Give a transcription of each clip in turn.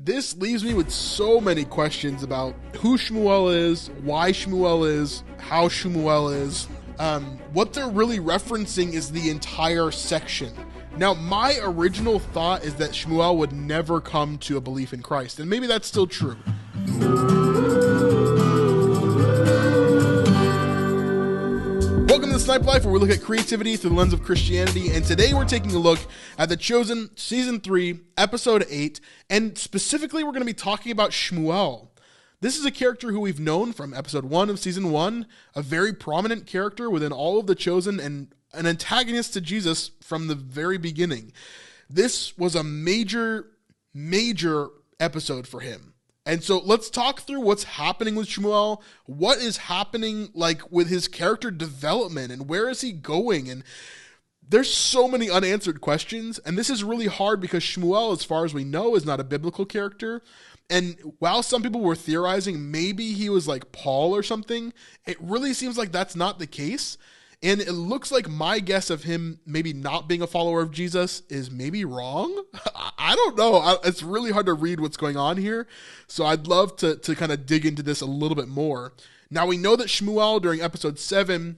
this leaves me with so many questions about who Shmuel is, why Shmuel is, how Shmuel is. What they're really referencing is the entire section. Now, my original thought is that Shmuel would never come to a belief in Christ, and maybe that's still true. Welcome to Snipe Life, where we look at creativity through the lens of Christianity, and today we're taking a look at The Chosen, Season 3, Episode 8, and specifically we're going to be talking about Shmuel. This is a character who we've known from Episode 1 of Season 1, a very prominent character within all of The Chosen, and an antagonist to Jesus from the very beginning. This was a major episode for him. And so let's talk through what's happening with Shmuel, what is happening with his character development, and where is he going? And there's so many unanswered questions, and this is really hard because Shmuel, as far as we know, is not a biblical character. And while some people were theorizing maybe he was like Paul or something, it really seems like that's not the case. And it looks like my guess of him maybe not being a follower of Jesus is maybe wrong. I don't know. It's really hard to read what's going on here. So I'd love to kind of dig into this a little bit more. Now, we know that Shmuel during episode 7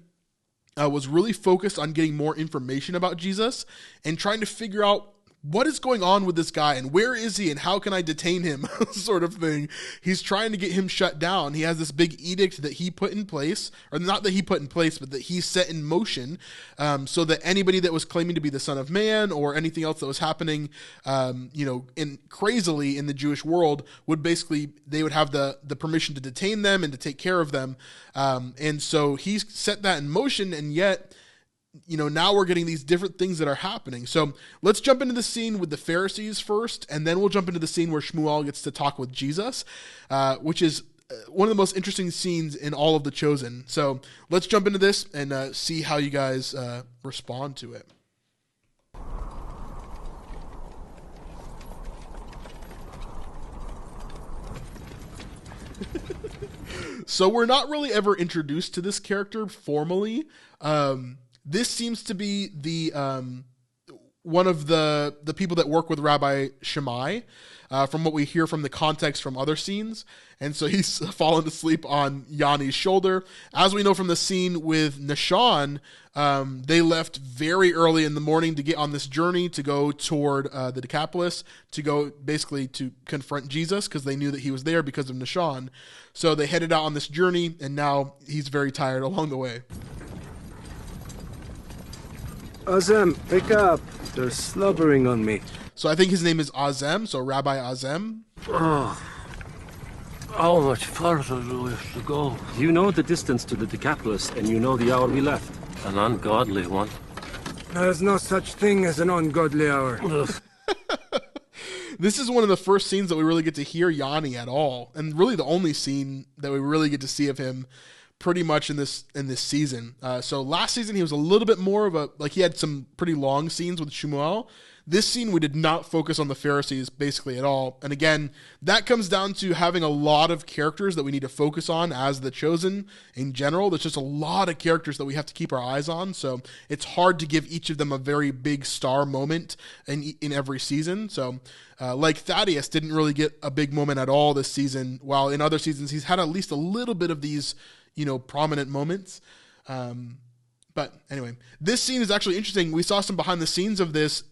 was really focused on getting more information about Jesus and trying to figure out what is going on with this guy and where is he and how can I detain him sort of thing. He's trying to get him shut down. He has this big edict that he put in place, or not that he put in place, but that he set in motion so that anybody that was claiming to be the Son of Man or anything else that was happening, crazily in the Jewish world they would have the permission to detain them and to take care of them. And so he's set that in motion, and yet now we're getting these different things that are happening. So let's jump into the scene with the Pharisees first, and then we'll jump into the scene where Shmuel gets to talk with Jesus, which is one of the most interesting scenes in all of The Chosen. So let's jump into this and see how you guys respond to it. So we're not really ever introduced to this character formally. This seems to be the one of the people that work with Rabbi Shammai, from what we hear from the context from other scenes. And so he's fallen asleep on Yanni's shoulder. As we know from the scene with Nahshon, they left very early in the morning to get on this journey to go toward the Decapolis, to go basically to confront Jesus because they knew that he was there because of Nahshon. So they headed out on this journey, and now he's very tired along the way. Azem, wake up. They're slobbering on me. So I think his name is Azem, so Rabbi Azem. Oh, how much further do we have to go? You know the distance to the Decapolis, and you know the hour we left. An ungodly one. There's no such thing as an ungodly hour. This is one of the first scenes that we really get to hear Yanni at all, and really the only scene that we really get to see of him pretty much in this season. So last season he was a little bit more of he had some pretty long scenes with Shmuel. This scene we did not focus on the Pharisees basically at all. And again, that comes down to having a lot of characters that we need to focus on as The Chosen in general. There's just a lot of characters that we have to keep our eyes on. So it's hard to give each of them a very big star moment in every season. So like Thaddeus didn't really get a big moment at all this season, while in other seasons he's had at least a little bit of these prominent moments. But anyway, this scene is actually interesting. We saw some behind the scenes of this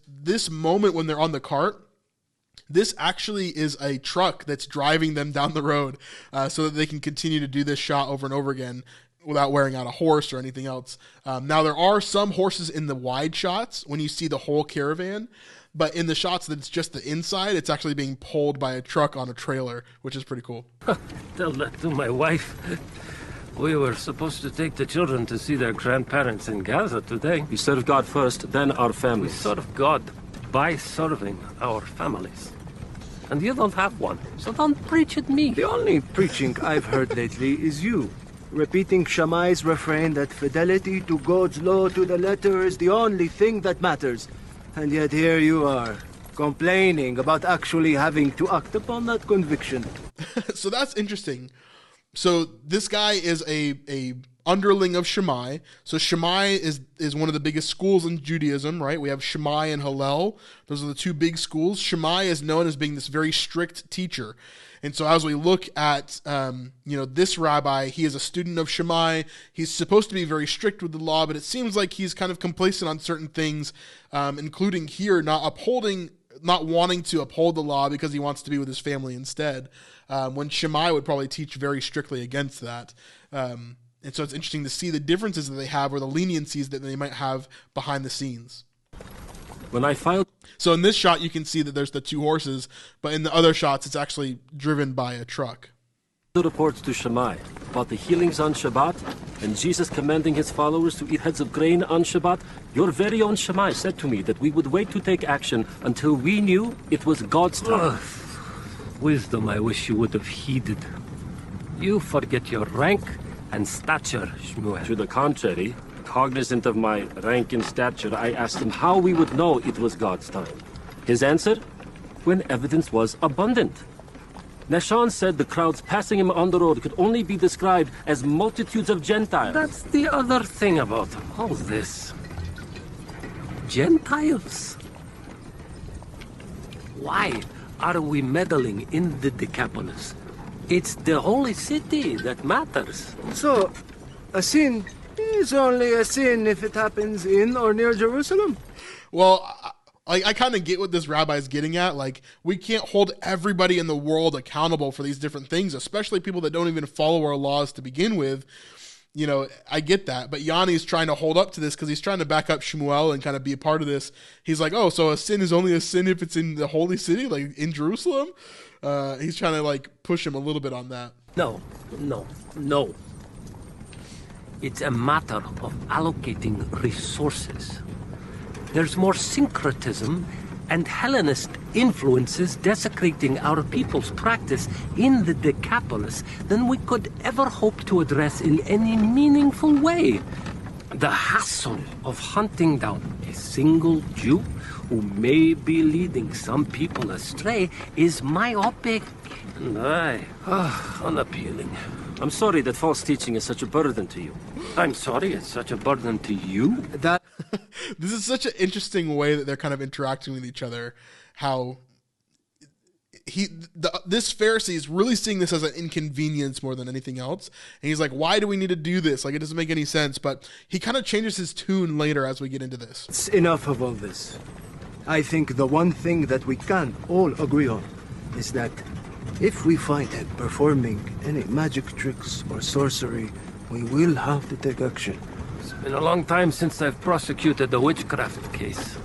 moment when they're on the cart. This actually is a truck that's driving them down the road so that they can continue to do this shot over and over again without wearing out a horse or anything else. Now, there are some horses in the wide shots when you see the whole caravan, but in the shots that it's just the inside, it's actually being pulled by a truck on a trailer, which is pretty cool. Tell that to my wife. We were supposed to take the children to see their grandparents in Gaza today. We serve God first, then our We families. serve God by serving our families. And you don't have one, so don't preach at me. The only preaching I've heard lately is you, repeating Shammai's refrain that fidelity to God's law to the letter is the only thing that matters. And yet here you are, complaining about actually having to act upon that conviction. So that's interesting. So this guy is a underling of Shammai. So Shammai is one of the biggest schools in Judaism, right? We have Shammai and Hillel. Those are the two big schools. Shammai is known as being this very strict teacher. And so as we look at, this rabbi, he is a student of Shammai. He's supposed to be very strict with the law, but it seems like he's kind of complacent on certain things, including here not wanting to uphold the law because he wants to be with his family instead, when Shammai would probably teach very strictly against that. And so it's interesting to see the differences that they have or the leniencies that they might have behind the scenes. When I filed... So in this shot, you can see that there's the two horses, but in the other shots, it's actually driven by a truck. The reports to Shammai about the healings on Shabbat and Jesus commanding his followers to eat heads of grain on Shabbat, your very own Shammai said to me that we would wait to take action until we knew it was God's time. Wisdom I wish you would have heeded. You forget your rank and stature, Shmuel. To the contrary, cognizant of my rank and stature, I asked him how we would know it was God's time. His answer? When evidence was abundant. Nashon said the crowds passing him on the road could only be described as multitudes of Gentiles. That's the other thing about all this. Gentiles? Why are we meddling in the Decapolis? It's the holy city that matters. So, a sin is only a sin if it happens in or near Jerusalem. Well, I kind of get what this rabbi is getting at. Like, we can't hold everybody in the world accountable for these different things, especially people that don't even follow our laws to begin with. You know, I get that. But Yanni's trying to hold up to this because he's trying to back up Shmuel and kind of be a part of this. He's like, oh, so a sin is only a sin if it's in the holy city, like in Jerusalem? He's trying to, like, push him a little bit on that. No. It's a matter of allocating resources. There's more syncretism and Hellenist influences desecrating our people's practice in the Decapolis than we could ever hope to address in any meaningful way. The hassle of hunting down a single Jew who may be leading some people astray is myopic and unappealing. I'm sorry that false teaching is such a burden to you. I'm sorry it's such a burden to you. This is such an interesting way that they're kind of interacting with each other. How this Pharisee is really seeing this as an inconvenience more than anything else. And he's like, why do we need to do this? Like, it doesn't make any sense. But he kind of changes his tune later as we get into this. It's enough of all this. I think the one thing that we can all agree on is that if we find him performing any magic tricks or sorcery, we will have to take action. It's been a long time since I've prosecuted a witchcraft case.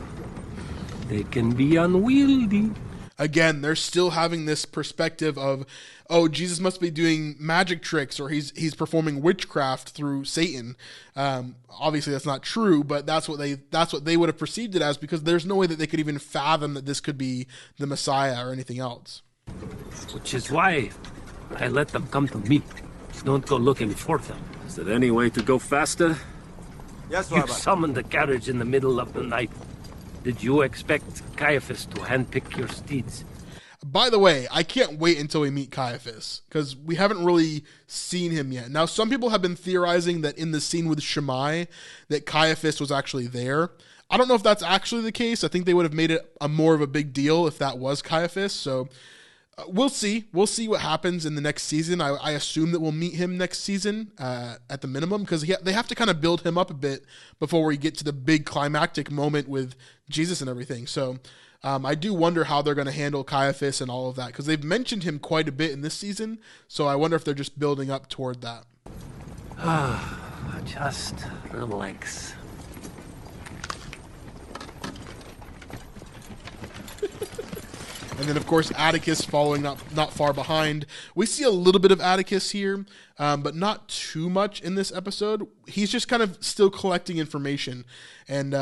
They can be unwieldy. Again, they're still having this perspective of, oh, Jesus must be doing magic tricks or he's performing witchcraft through Satan. Obviously, that's not true, but that's what they would have perceived it as, because there's no way that they could even fathom that this could be the Messiah or anything else. Which is why I let them come to me. Don't go looking for them. Is there any way to go faster? Yes, You Rabbi. summoned the carriage in the middle of the night. Did you expect Caiaphas to handpick your steeds? By the way, I can't wait until we meet Caiaphas, because we haven't really seen him yet. Now, some people have been theorizing that in the scene with Shammai, that Caiaphas was actually there. I don't know if that's actually the case. I think they would have made it a more of a big deal if that was Caiaphas. So we'll see. We'll see what happens in the next season. I assume that we'll meet him next season at the minimum, because they have to kind of build him up a bit before we get to the big climactic moment with Jesus and everything. So I do wonder how they're going to handle Caiaphas and all of that, because they've mentioned him quite a bit in this season. So I wonder if they're just building up toward that. Just relax. And then, of course, Atticus following not far behind. We see a little bit of Atticus here, but not too much in this episode. He's just kind of still collecting information, and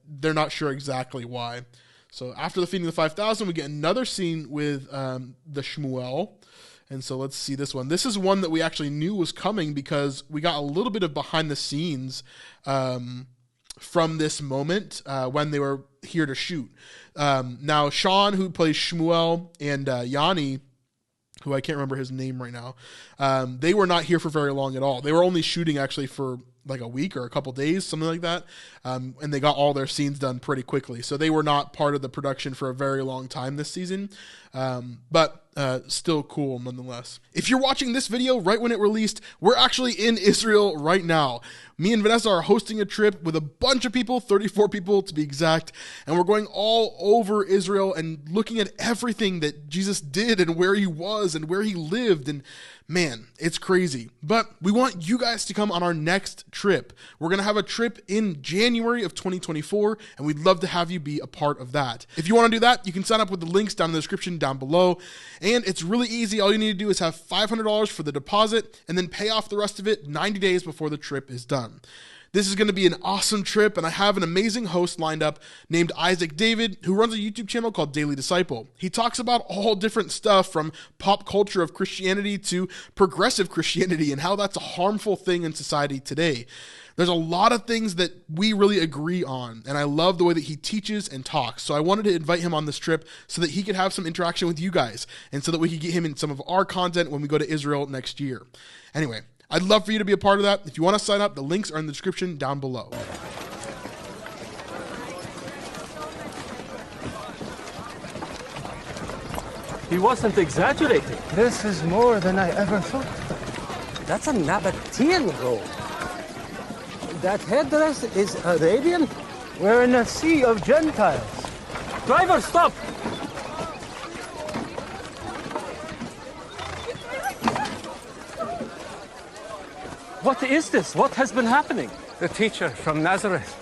they're not sure exactly why. So after the feeding of the 5,000, we get another scene with the Shmuel. And so let's see this one. This is one that we actually knew was coming, because we got a little bit of behind the scenes from this moment when they were here to shoot. Now, Sean, who plays Shmuel, and Yanni, who I can't remember his name right now, they were not here for very long at all. They were only shooting actually for like a week or a couple days, something like that. And they got all their scenes done pretty quickly. So they were not part of the production for a very long time this season. But still cool nonetheless. If you're watching this video right when it released, we're actually in Israel right now. Me and Vanessa are hosting a trip with a bunch of people, 34 people to be exact, and we're going all over Israel and looking at everything that Jesus did and where he was and where he lived. And man, it's crazy. But we want you guys to come on our next trip. We're going to have a trip in January of 2024, and we'd love to have you be a part of that. If you want to do that, you can sign up with the links down in the description down below. And it's really easy. All you need to do is have $500 for the deposit and then pay off the rest of it 90 days before the trip is done. This is going to be an awesome trip, and I have an amazing host lined up named Isaac David, who runs a YouTube channel called Daily Disciple. He talks about all different stuff from pop culture of Christianity to progressive Christianity and how that's a harmful thing in society today. There's a lot of things that we really agree on, and I love the way that he teaches and talks. So I wanted to invite him on this trip so that he could have some interaction with you guys and so that we could get him in some of our content when we go to Israel next year. Anyway, I'd love for you to be a part of that. If you want to sign up, the links are in the description down below. He wasn't exaggerating. This is more than I ever thought. That's a Nabatean robe. That headdress is Arabian? We're in a sea of Gentiles. Driver, stop! What is this? What has been happening? The teacher from Nazareth.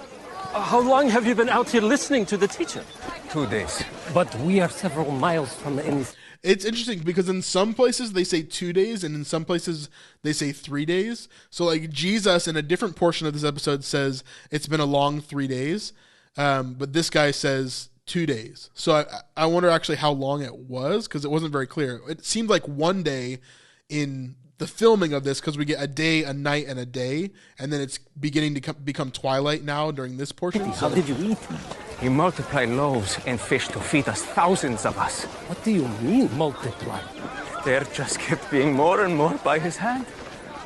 How long have you been out here listening to the teacher? 2 days. But we are several miles from any... It's interesting because in some places they say 2 days and in some places they say 3 days. So like Jesus in a different portion of this episode says it's been a long 3 days. But this guy says 2 days. So I wonder actually how long it was because it wasn't very clear. It seemed like 1 day in the filming of this because we get a day, a night, and a day. And then it's beginning to become twilight now during this portion. How did you eat? He multiplied loaves and fish to feed us, thousands of us. What do you mean, multiply? There just kept being more and more by his hand.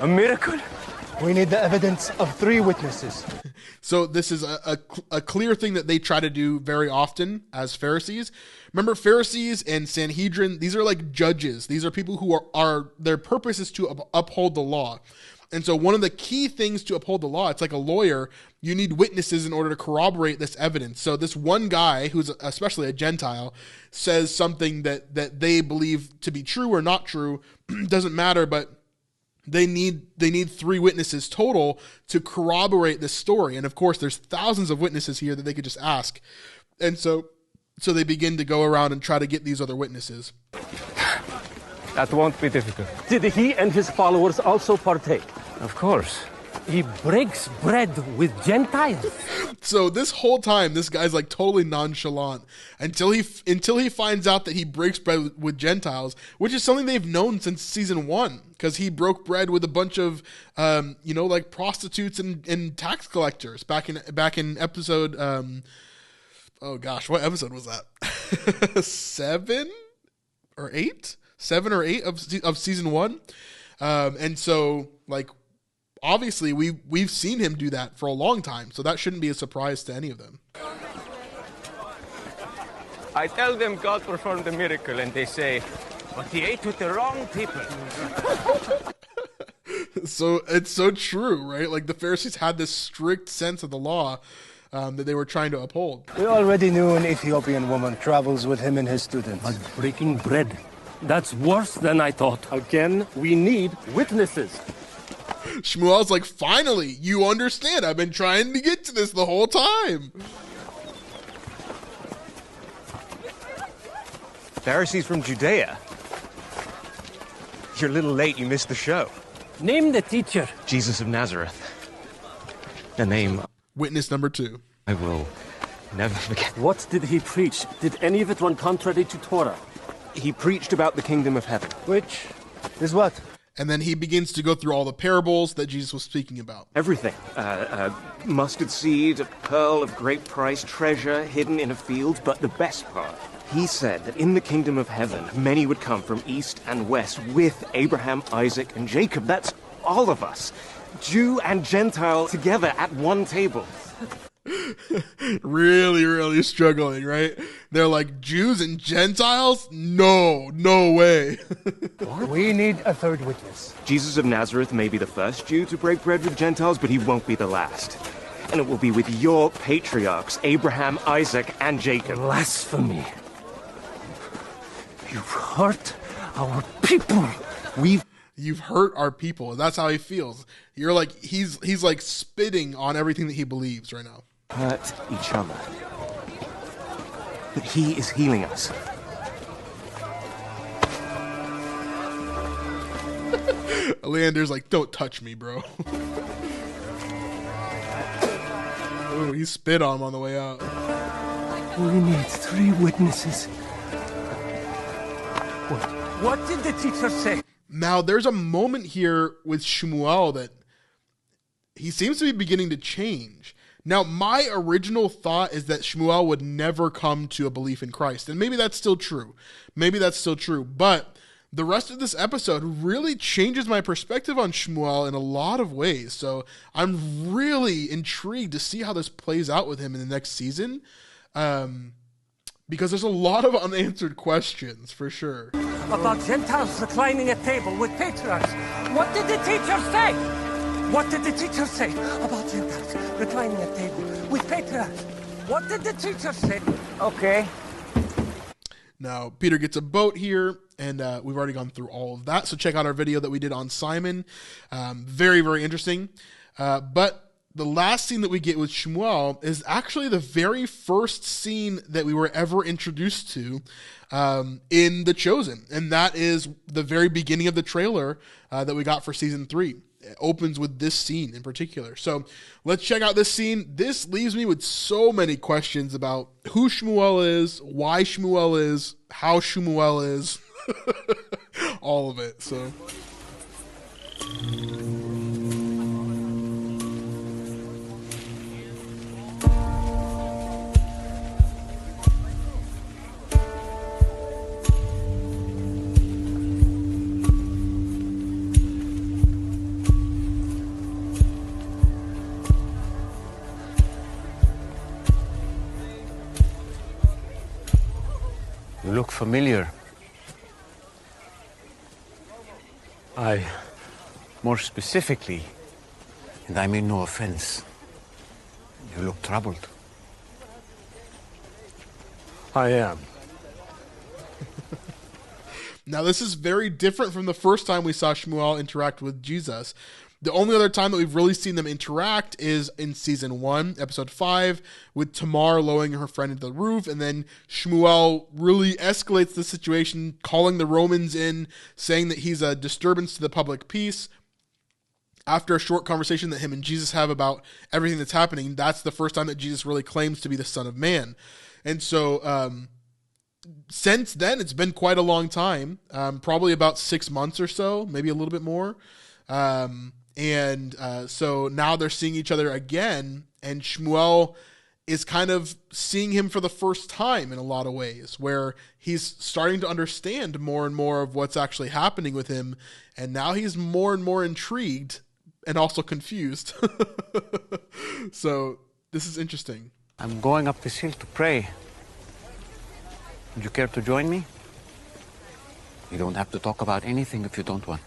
A miracle. We need the evidence of 3 witnesses. So this is a clear thing that they try to do very often as Pharisees. Remember, Pharisees and Sanhedrin, these are like judges. These are people who are their purpose is to uphold the law. And so one of the key things to uphold the law, it's like a lawyer, you need witnesses in order to corroborate this evidence. So this one guy, who's especially a Gentile, says something that they believe to be true or not true, doesn't matter, but they need 3 witnesses total to corroborate this story. And of course, there's thousands of witnesses here that they could just ask. And so they begin to go around and try to get these other witnesses. That won't be difficult. Did he and his followers also partake? Of course. He breaks bread with Gentiles. So this whole time, this guy's like totally nonchalant until he finds out that he breaks bread with Gentiles, which is something they've known since season 1, because he broke bread with a bunch of, like prostitutes and tax collectors back in episode. Oh gosh, what episode was that? 7 or 8? 7 or 8 of season 1, and so like. Obviously, we've seen him do that for a long time, so that shouldn't be a surprise to any of them. I tell them God performed a miracle, and they say, but he ate with the wrong people. So it's so true, right? Like the Pharisees had this strict sense of the law that they were trying to uphold. We already knew an Ethiopian woman travels with him and his students. But breaking bread, that's worse than I thought. Again, we need witnesses. Shmuel's like, finally, you understand. I've been trying to get to this the whole time. Pharisees from Judea. You're a little late. You missed the show. Name the teacher. Jesus of Nazareth. The name Witness number 2. I will never forget. What did he preach? Did any of it run contrary to Torah? He preached about the kingdom of heaven. Which is what? And then he begins to go through all the parables that Jesus was speaking about. Everything. Mustard seed, a pearl of great price, treasure hidden in a field, but the best part, He said that in the kingdom of heaven, many would come from east and west with Abraham, Isaac, and Jacob. That's all of us, Jew and Gentile together at one table. Really struggling, right? They're like, Jews and Gentiles? No way. We need a third witness. Jesus of Nazareth may be the first Jew to break bread with Gentiles, but he won't be the last. And it will be with your patriarchs, Abraham, Isaac, and Jacob. Blasphemy. You've hurt our people. You've hurt our people. That's how he feels. You're like, he's like spitting on everything that he believes right now. Hurt each other. But he is healing us. Leander's like, don't touch me, bro. Ooh, he spit on him on the way out. We need 3 witnesses. What did the teacher say? Now, there's a moment here with Shmuel that he seems to be beginning to change. Now, my original thought is that Shmuel would never come to a belief in Christ. And maybe that's still true. But the rest of this episode really changes my perspective on Shmuel in a lot of ways. So I'm really intrigued to see how this plays out with him in the next season. Because there's a lot of unanswered questions, for sure. About Gentiles reclining at table with patriarchs. What did the teacher say? What did the teacher say about Gentiles reclining at table with patriarchs? What did the teacher say? Okay. Now, Peter gets a boat here, and we've already gone through all of that. So check out our video that we did on Simon. Very interesting. But the last scene that we get with Shmuel is actually the very first scene that we were ever introduced to in The Chosen. And that is the very beginning of the trailer that we got for season 3. It opens with this scene in particular. So let's check out this scene. This leaves me with so many questions about who Shmuel is, why Shmuel is, how Shmuel is, all of it. So you look familiar. More specifically, and I mean no offense, you look troubled. I am. now this is very different from the first time we saw Shmuel interact with Jesus. The only other time that we've really seen them interact is in season 1, episode 5, with Tamar lowering her friend into the roof, and then Shmuel really escalates the situation, calling the Romans in, saying that he's a disturbance to the public peace. After a short conversation that him and Jesus have about everything that's happening, that's the first time that Jesus really claims to be the Son of Man. And so since then, it's been quite a long time, probably about 6 months or so, maybe a little bit more. So now they're seeing each other again, and Shmuel is kind of seeing him for the first time in a lot of ways, where he's starting to understand more and more of what's actually happening with him, and now he's more and more intrigued and also confused. So this is interesting. I'm going up this hill to pray. Would you care to join me? You don't have to talk about anything if you don't want.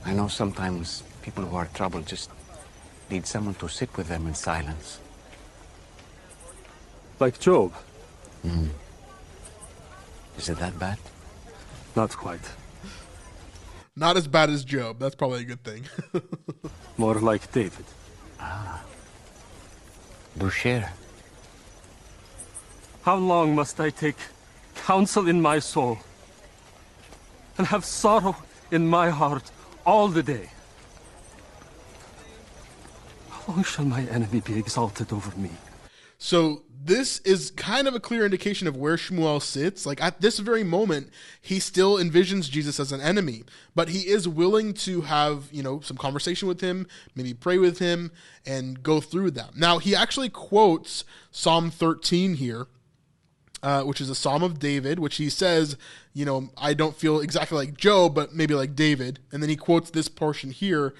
I know sometimes people who are troubled just need someone to sit with them in silence. Like Job? Is it that bad? Not quite. Not as bad as Job. That's probably a good thing. More like David. Do share. How long must I take counsel in my soul and have sorrow in my heart all the day? How long shall my enemy be exalted over me? So this is kind of a clear indication of where Shmuel sits. Like at this very moment, he still envisions Jesus as an enemy, but he is willing to have, some conversation with him, maybe pray with him and go through that. Now he actually quotes Psalm 13 here. which is a Psalm of David, which he says, I don't feel exactly like Job, but maybe like David. And then he quotes this portion here.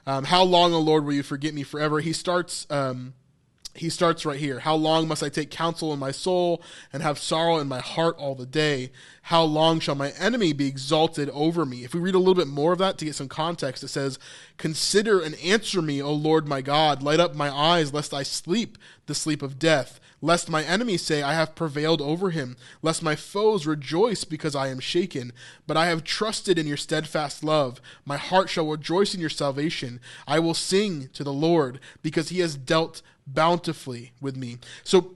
How long, O Lord, will you forget me forever? He starts right here. How long must I take counsel in my soul and have sorrow in my heart all the day? How long shall my enemy be exalted over me? If we read a little bit more of that to get some context, it says, consider and answer me, O Lord my God. Light up my eyes, lest I sleep the sleep of death. Lest my enemies say, I have prevailed over him. Lest my foes rejoice because I am shaken. But I have trusted in your steadfast love. My heart shall rejoice in your salvation. I will sing to the Lord because he has dealt bountifully with me. So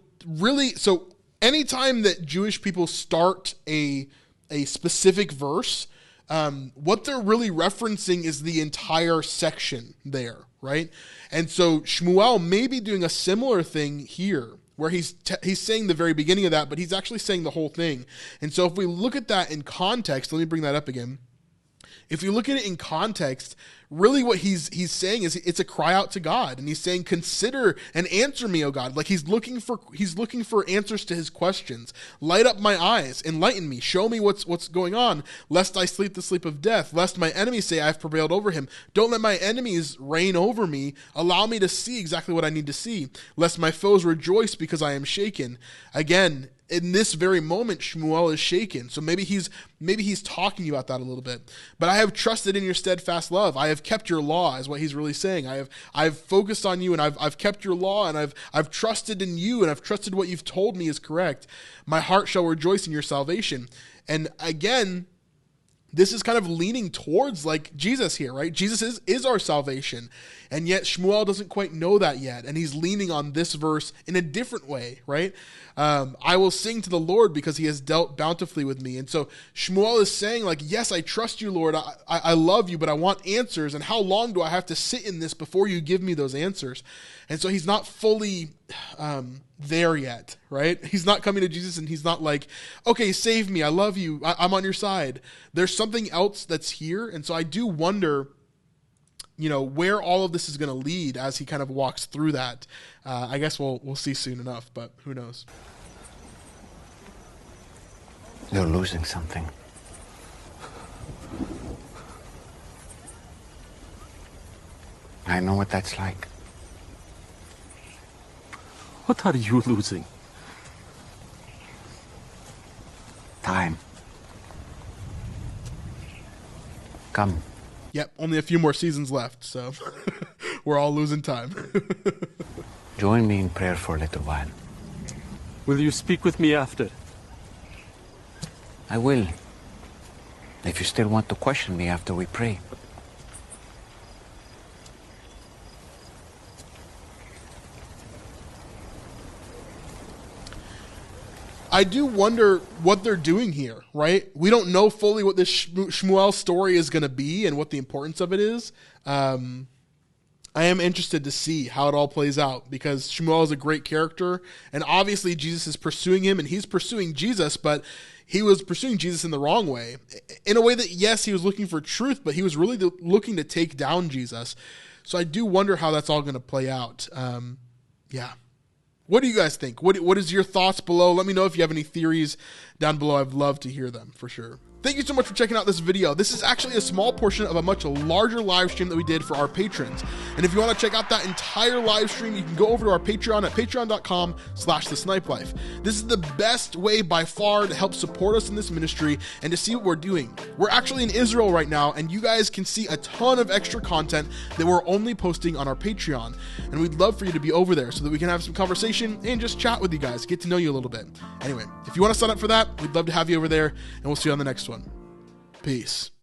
anytime that Jewish people start a specific verse, what they're really referencing is the entire section there, right? And so Shmuel may be doing a similar thing here, where he's saying the very beginning of that, but he's actually saying the whole thing. And so if we look at that in context, let me bring that up again. If you look at it in context, really what he's saying is it's a cry out to God, and he's saying, consider and answer me, O God. Like he's looking for answers to his questions. Light up my eyes, enlighten me, show me what's going on, lest I sleep the sleep of death, lest my enemies say I have prevailed over him. Don't let my enemies reign over me. Allow me to see exactly what I need to see, lest my foes rejoice because I am shaken. Again, in this very moment, Shmuel is shaken. So maybe he's talking about that a little bit. But I have trusted in your steadfast love. I have kept your law, is what he's really saying. I've focused on you, and I've kept your law, and I've trusted in you, and I've trusted what you've told me is correct. My heart shall rejoice in your salvation. And again, this is kind of leaning towards like Jesus here, right? Jesus is our salvation. And yet Shmuel doesn't quite know that yet. And he's leaning on this verse in a different way, right? I will sing to the Lord because he has dealt bountifully with me. And so Shmuel is saying like, yes, I trust you, Lord. I love you, but I want answers. And how long do I have to sit in this before you give me those answers? And so he's not fully there yet, right? He's not coming to Jesus and he's not like, okay, save me. I love you. I'm on your side. There's something else that's here. And so I do wonder, where all of this is going to lead as he kind of walks through that. I guess we'll see soon enough, but who knows? You're losing something. I know what that's like. What are you losing? Time. Come. Yep, only a few more seasons left, so we're all losing time. Join me in prayer for a little while. Will you speak with me after? I will. If you still want to question me after we pray. I do wonder what they're doing here, right? We don't know fully what this Shmuel story is going to be and what the importance of it is. I am interested to see how it all plays out because Shmuel is a great character, and obviously Jesus is pursuing him, and he's pursuing Jesus, but he was pursuing Jesus in the wrong way. In a way that, yes, he was looking for truth, but he was really looking to take down Jesus. So I do wonder how that's all going to play out. Yeah. What do you guys think? What is your thoughts below? Let me know if you have any theories down below. I'd love to hear them for sure. Thank you so much for checking out this video. This is actually a small portion of a much larger live stream that we did for our patrons. And if you want to check out that entire live stream, you can go over to our Patreon at patreon.com/thesnipelife. This is the best way by far to help support us in this ministry and to see what we're doing. We're actually in Israel right now, and you guys can see a ton of extra content that we're only posting on our Patreon. And we'd love for you to be over there so that we can have some conversation and just chat with you guys, get to know you a little bit. Anyway, if you want to sign up for that, we'd love to have you over there, and we'll see you on the next one. Peace.